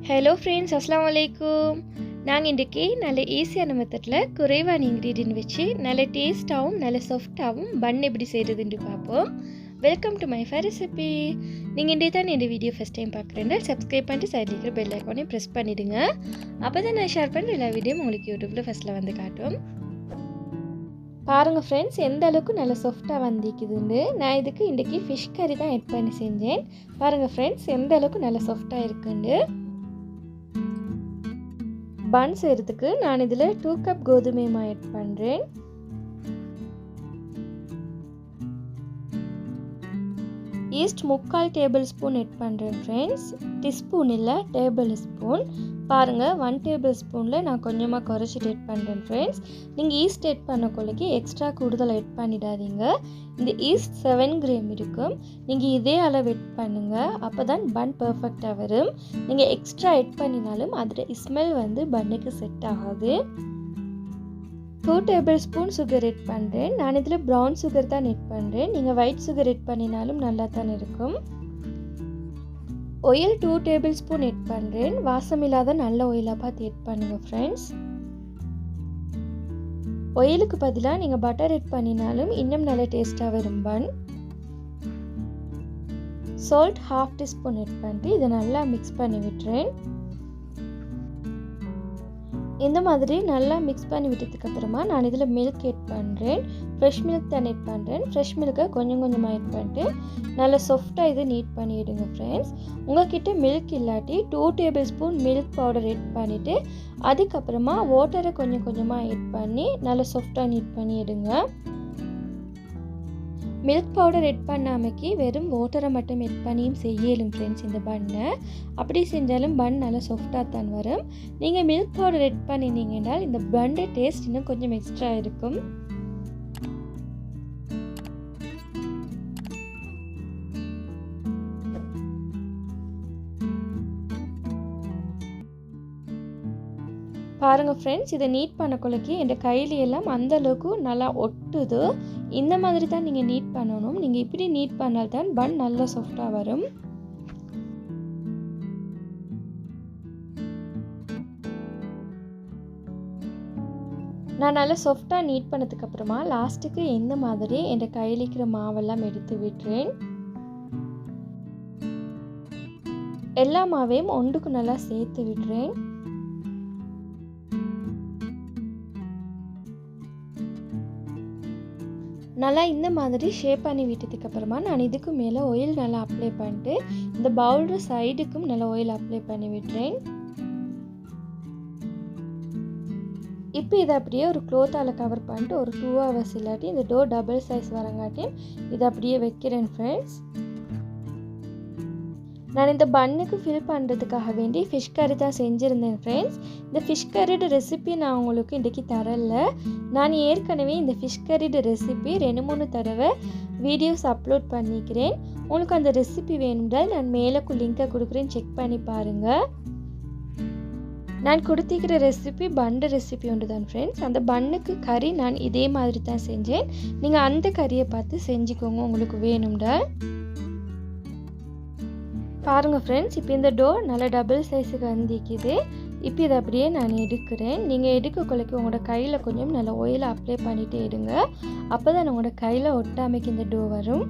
Hello friends, Assalamu alaikum. நாங்கள் இன்றைக்கி நல்ல ஈஸியான மெத்தடில் குறைவான இன்க்ரீடியன்ட் வச்சு நல்ல டேஸ்ட்டாகவும் நல்ல சாஃப்டாகவும் பன் எப்படி செய்கிறதுன்னு பார்ப்போம். Welcome to MyfaRecipe. நீங்கள் இன்றைய தான் இந்த வீடியோ ஃபஸ்ட் டைம் பார்க்குறேன்னா சப்ஸ்கிரைப் பண்ணிட்டு சைடில் இருக்கிற பெல் ஐக்கானையும் ப்ரெஸ் பண்ணிவிடுங்க. அப்போ தான் நான் ஷேர் பண்ணுற எல்லா வீடியோவும் உங்களுக்கு யூடியூப்பில் ஃபஸ்ட்டில் வந்து காட்டும். பாருங்கள் ஃப்ரெண்ட்ஸ், எந்த அளவுக்கு நல்ல சாஃப்டாக வந்திக்குதுன்னு. நான் இதுக்கு இன்றைக்கி ஃபிஷ் கறி தான் ஆட் பண்ணி செஞ்சேன். பாருங்கள் ஃப்ரெண்ட்ஸ், எந்த அளவுக்கு நல்ல சாஃப்டாக இருக்குன்னு. பன் செய்கிறதுக்கு நான் இதில் 2 கப் கோதுமை மாவு ஆட் பண்ணுறேன். ஈஸ்ட் 3/4 டேபிள் ஸ்பூன் ஆட் பண்ணுறேன் ஃப்ரெண்ட்ஸ். டீஸ்பூன் இல்லை, டேபிள் ஸ்பூன். பாருங்கள், 1 டேபிள் ஸ்பூனில் நான் கொஞ்சமாக குறைச்சிட்டு ஆட் பண்ணுறேன் ஃப்ரெண்ட்ஸ். நீங்கள் ஈஸ்ட் ஆட் பண்ணக்குள்ளே எக்ஸ்ட்ரா கூடுதல் ஆட் பண்ணிடாதீங்க. இந்த ஈஸ்ட் 7 கிராம் இருக்கும். நீங்கள் இதே அளவு ஆட் பண்ணுங்கள், அப்போ தான் பன் பர்ஃபெக்டாக வரும். நீங்கள் எக்ஸ்ட்ரா ஆட் பண்ணினாலும் அதோட ஸ்மெல் வந்து பன்னுக்கு செட் ஆகாது. 2 டேபிள் ஸ்பூன் சுகர் ஆட் பண்ணுறேன். நான் இதில் ப்ரௌன் சுகர் தான் ஆட் பண்ணுறேன். நீங்கள் ஒயிட் சுகர் ஆட் பண்ணினாலும் நல்லா தான் இருக்கும். ஆயில் 2 டேபிள் ஸ்பூன் ஆட் பண்ணுறேன். வாசம் இல்லாத நல்ல ஆயிலாக பார்த்து ஆட் பண்ணுங்கள் ஃப்ரெண்ட்ஸ். ஆயிலுக்கு பதிலாக நீங்கள் பட்டர் ஆட் பண்ணினாலும் இன்னும் நல்ல டேஸ்ட்டாக வரும் பன். சால்ட் 1/2 டீஸ்பூன் ஆட் பண்ணிட்டு இதை நல்லா மிக்ஸ் பண்ணி விட்டுறேன். இந்த மாதிரி நல்லா மிக்ஸ் பண்ணி விட்டதுக்கப்புறமா நான் இதில் மில்க் ஆட் பண்ணுறேன். ஃப்ரெஷ் மில்க் தான் ஆட் பண்ணுறேன். ஃப்ரெஷ் மில்க்கை கொஞ்சம் கொஞ்சமாக ஆட் பண்ணிட்டு நல்லா சாஃப்டாக இதை நீட் பண்ணிவிடுங்க ஃப்ரெண்ட்ஸ். உங்கள்கிட்ட மில்க் இல்லாட்டி 2 tablespoon milk powder add பண்ணிவிட்டு அதுக்கப்புறமா வாட்டரை கொஞ்சம் கொஞ்சமாக ஆட் பண்ணி நல்லா சாஃப்டாக நீட் பண்ணிவிடுங்க. மில்க் பவுடர் ஆட் பண்ணாமக்கி வெறும் வாட்டரை மட்டும் ஆட் பண்ணியும் செய்யலும் ஃப்ரெண்ட்ஸ் இந்த பன்னை. அப்படி செஞ்சாலும் பன் நல்லா சாஃப்டாக தான் வரும். நீங்கள் மில்க் பவுடர் ஆட் பண்ணினீங்கன்னா இந்த பன்னோட டேஸ்ட் இன்னும் கொஞ்சம் எக்ஸ்ட்ரா இருக்கும். பாருங்கள் ஃப்ரெண்ட்ஸ், இதை நீட் பண்ணக்குள்ளக்கி என் கையிலையெல்லாம் அந்த அளவுக்கு நல்லா ஒட்டுது. இந்த மாதிரி தான் நீங்கள் நீட் பண்ணணும். நீங்கள் இப்படி நீட் பண்ணால்தான் பன் நல்லா சாஃப்டாக வரும். நான் நல்லா சாஃப்டாக நீட் பண்ணதுக்கப்புறமா லாஸ்ட்டுக்கு இந்த மாதிரி என் கையில் இருக்கிற மாவெல்லாம் எடுத்து விட்டுறேன். எல்லா மாவையும் ஒன்றுக்கு நல்லா சேர்த்து விடுறேன். நல்லா இந்த மாதிரி ஷேப் பண்ணி விட்டதுக்கப்புறமா நான் இதுக்கு மேலே ஆயில் நல்லா அப்ளை பண்ணிட்டு இந்த பவுலோட சைடுக்கும் நல்லா ஆயில் அப்ளை பண்ணி விடுறேன். இப்போ இதை அப்படியே ஒரு க்ளோத்தால் கவர் பண்ணிட்டு ஒரு 2 hours இல்லாட்டி இந்த டோ டபுள் சைஸ் வரங்காட்டியும் இதை அப்படியே வைக்கிறேன் ஃப்ரெண்ட்ஸ். நான் இந்த பன்னுக்கு ஃபில் பண்ணுறதுக்காக வேண்டி ஃபிஷ் கறி தான் செஞ்சுருந்தேன் ஃப்ரெண்ட்ஸ். இந்த ஃபிஷ் கறியோட ரெசிபி நான் உங்களுக்கு இன்றைக்கி தரல. நான் ஏற்கனவே இந்த ஃபிஷ் கறியோட ரெசிபி 2-3 தடவை வீடியோஸ் அப்லோட் பண்ணிக்கிறேன். உங்களுக்கு அந்த ரெசிபி வேணும்னால் நான் மேலுக்கு லிங்கை கொடுக்குறேன், செக் பண்ணி பாருங்கள். நான் கொடுத்திக்கிற ரெசிபி பன்னு ரெசிபி ஒன்று தான் ஃப்ரெண்ட்ஸ். அந்த பன்னுக்கு கறி நான் இதே மாதிரி தான் செஞ்சேன். நீங்கள் அந்த கறியை பார்த்து செஞ்சுக்கோங்க உங்களுக்கு வேணும்டா. பாருங்கள் ஃப்ரெண்ட்ஸ், இப்போ இந்த டோ நல்லா டபுள் சைஸுக்கு வந்திக்குது. இப்போ இதை அப்படியே நான் எடுக்கிறேன். நீங்கள் எடுக்கக்குள்ளக்கு உங்களோட கையில் கொஞ்சம் நல்லா ஆயிலை அப்ளை பண்ணிகிட்டே எடுங்க. அப்போ தான் உங்களோட கையில் ஒட்டாமைக்கு இந்த டோ வரும்.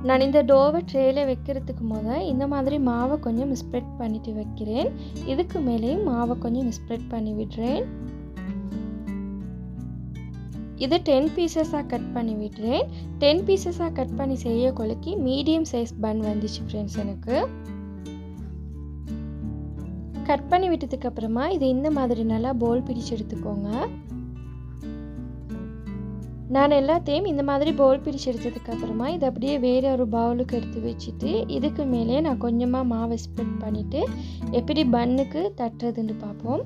நான் இந்த டோவை ட்ரேயில் வைக்கிறதுக்கு முதல் இந்த மாதிரி மாவை கொஞ்சம் ஸ்ப்ரெட் பண்ணிவிட்டு வைக்கிறேன். இதுக்கு மேலேயும் மாவை கொஞ்சம் ஸ்ப்ரெட் பண்ணி விடுறேன். இது 10 பீசஸாக கட் பண்ணி விடுறேன். 10 பீசஸாக கட் பண்ணி செய்யக்குள்ளக்கு மீடியம் சைஸ் பன் வந்துச்சு ஃப்ரெண்ட்ஸ் எனக்கு. கட் பண்ணி விட்டதுக்கப்புறமா இதை இந்த மாதிரி நல்லா போல் பிடிச்சு எடுத்துக்கோங்க. நான் எல்லாத்தையும் இந்த மாதிரி போல் பிடிச்சு எடுத்ததுக்கப்புறமா இதை அப்படியே வேறு ஒரு பவுலுக்கு எடுத்து வச்சுட்டு இதுக்கு மேலே நான் கொஞ்சமாக மாவை ஸ்ப்ரெட் பண்ணிவிட்டு எப்படி பன்னுக்கு தட்டுறதுன்னு பார்ப்போம்.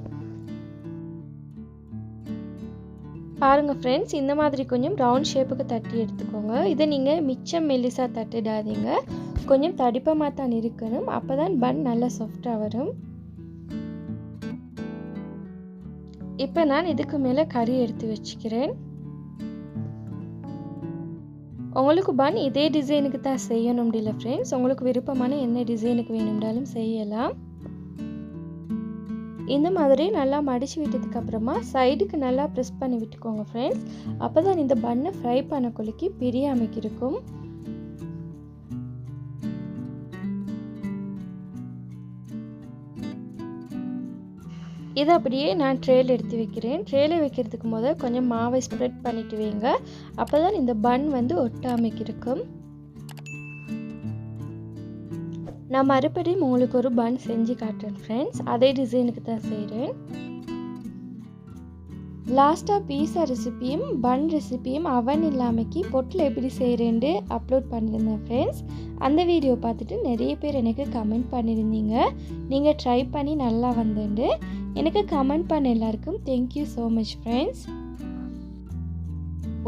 பாருங்கள் ஃப்ரெண்ட்ஸ், இந்த மாதிரி கொஞ்சம் ரவுண்ட் ஷேப்புக்கு தட்டி எடுத்துக்கோங்க. இதை நீங்கள் மிச்சம் மெல்லிசாக தட்டிடாதீங்க, கொஞ்சம் தடிப்பமாக தான் இருக்கணும். அப்போ தான் பன் நல்லா சாஃப்டாக வரும். இப்போ நான் இதுக்கு மேலே கறி எடுத்து வச்சுக்கிறேன். உங்களுக்கு பன் இதே டிசைனுக்கு தான் செய்யணும் முடியல ஃப்ரெண்ட்ஸ். உங்களுக்கு விருப்பமான என்ன டிசைனுக்கு வேணும்னாலும் செய்யலாம். இந்த மாதிரி நல்லா மடித்து விட்டதுக்கப்புறமா சைடுக்கு நல்லா ப்ரெஸ் பண்ணி விட்டுக்கோங்க ஃப்ரெண்ட்ஸ். அப்போ தான் இந்த பன்னை ஃப்ரை பண்ணக்குள்ளைக்கு பிரியாமைக்கு இருக்கும். இதை அப்படியே நான் ட்ரேயில் எடுத்து வைக்கிறேன். ட்ரேயில் வைக்கிறதுக்கு முதல் கொஞ்சம் மாவை ஸ்ப்ரெட் பண்ணிட்டு வைங்க. அப்போ தான் இந்த பன் வந்து ஒட்டாமைக்கு இருக்கும். நான் மறுபடியும் உங்களுக்கு ஒரு பன் செஞ்சு காட்டுறேன் ஃப்ரெண்ட்ஸ். அதே டிசைனுக்கு தான் செய்கிறேன். லாஸ்ட்டாக பீஸா ரெசிப்பியும் பன் ரெசிப்பியும் அவன் இல்லாமைக்கு பொட்டில் எப்படி செய்கிறேன்னு அப்லோட் பண்ணியிருந்தேன் ஃப்ரெண்ட்ஸ். அந்த வீடியோ பார்த்துட்டு நிறைய பேர் எனக்கு கமெண்ட் பண்ணியிருந்தீங்க. நீங்கள் ட்ரை பண்ணி நல்லா வந்துண்டு எனக்கு கமெண்ட் பண்ண எல்லாருக்கும் தேங்க்யூ ஸோ மச் ஃப்ரெண்ட்ஸ்.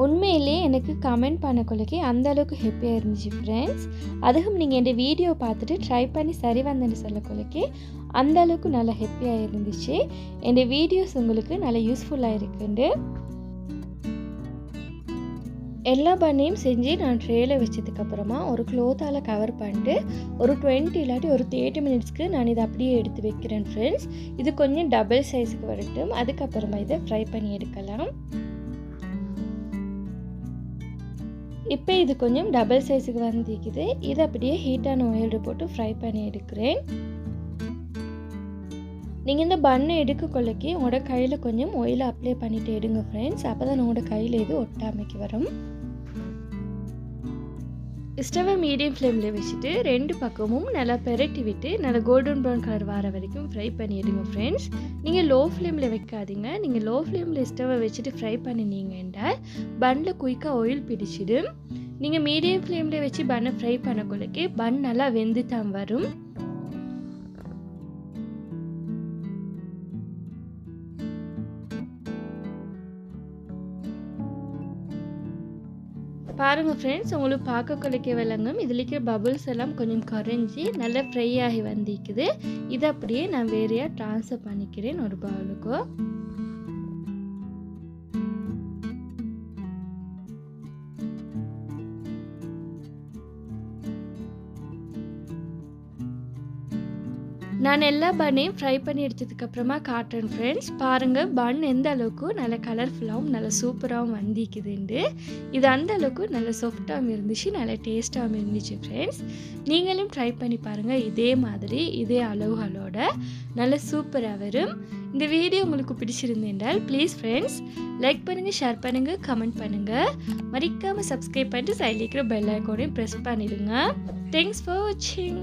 உண்மையிலே எனக்கு கமெண்ட் பண்ணக்குள்ளக்கே அந்தளவுக்கு ஹாப்பியாக இருந்துச்சு ஃப்ரெண்ட்ஸ். அதுவும் நீங்கள் இந்த வீடியோ பார்த்துட்டு ட்ரை பண்ணி சரி வந்தேன்னு சொல்லக்குள்ளக்கே அந்தளவுக்கு நல்லா ஹாப்பியாக இருந்துச்சு. இந்த வீடியோஸ் உங்களுக்கு நல்லா யூஸ்ஃபுல்லாக இருக்குண்டு. எல்லா பன்னையும் செஞ்சு நான் ட்ரேயில் வச்சதுக்கப்புறமா ஒரு க்ளோத்தால் கவர் பண்ணிட்டு ஒரு 20 இல்லாட்டி ஒரு 30 மினிட்ஸ்க்கு நான் இதை அப்படியே எடுத்து வைக்கிறேன் ஃப்ரெண்ட்ஸ். இது கொஞ்சம் டபுள் சைஸுக்கு வரட்டும். அதுக்கப்புறமா இதை ஃப்ரை பண்ணி எடுக்கலாம். இப்போ இது கொஞ்சம் டபுள் சைஸுக்கு வந்துக்குது. இதை அப்படியே ஹீட்டான ஆயில் போட்டு ஃப்ரை பண்ணி எடுக்கிறேன். நீங்கள் இந்த பன்னை எடுக்கக்குள்ளக்கி உங்களோட கையில் கொஞ்சம் ஆயில் அப்ளை பண்ணிவிட்டு எடுங்க ஃப்ரெண்ட்ஸ். அப்போ தான் உங்களோட கையில் இது ஒட்டாமைக்கு வரும். ஸ்டவ்வை மீடியம் ஃப்ளேமில் வச்சுட்டு 2 பக்கமும் நல்லா பெரட்டி விட்டு நல்லா கோல்டன் ப்ரௌன் கலர் வர வரைக்கும் ஃப்ரை பண்ணி எடுங்க ஃப்ரெண்ட்ஸ். நீங்கள் லோ ஃப்ளேமில் வைக்காதீங்க. நீங்கள் லோ ஃப்ளேமில் ஸ்டவ்வை வச்சுட்டு ஃப்ரை பண்ணினீங்கன்னா பன்னில் குயிக்காக ஆயில் பிடிச்சிடும். நீங்கள் மீடியம் ஃப்ளேமில் வச்சு பன்னை ஃப்ரை பண்ணக்குள்ளக்கே பன் நல்லா வெந்து தான் வரும். பாருங்கள் ஃப்ரெண்ட்ஸ், உங்களுக்கு பார்க்கக்குள்ளக்கே விளங்கும். இதில் இருக்கிற பபுள்ஸ் எல்லாம் கொஞ்சம் குறைஞ்சி நல்லா ஃப்ரை ஆகி வந்திக்குது. இதை அப்படியே நான் வேறையாக ட்ரான்ஸ்ஃபர் பண்ணிக்கிறேன் ஒரு பவுலுக்கு. நான் எல்லா பன்னையும் ஃப்ரை பண்ணி எடுத்ததுக்கப்புறமா காட்டுறேன் ஃப்ரெண்ட்ஸ். பாருங்கள் பன் எந்த அளவுக்கு நல்ல கலர்ஃபுல்லாகவும் நல்ல சூப்பராகவும் வந்திக்குதுண்டு. இது அந்த அளவுக்கு நல்ல சாஃப்டாகவும் இருந்துச்சு, நல்ல டேஸ்ட்டாகவும் இருந்துச்சு ஃப்ரெண்ட்ஸ். நீங்களும் ட்ரை பண்ணி பாருங்கள். இதே மாதிரி இதே அளவுகளோட நல்ல சூப்பராக வரும். இந்த வீடியோ உங்களுக்கு பிடிச்சிருந்தேன்றால் ப்ளீஸ் ஃப்ரெண்ட்ஸ் லைக் பண்ணுங்கள், ஷேர் பண்ணுங்கள், கமெண்ட் பண்ணுங்கள். மறக்காமல் சப்ஸ்கிரைப் பண்ணிட்டு சைடில் இருக்கிற பெல் ஐக்கானையும் ப்ரெஸ் பண்ணிடுங்க. தேங்க்ஸ் ஃபார் வாட்சிங்.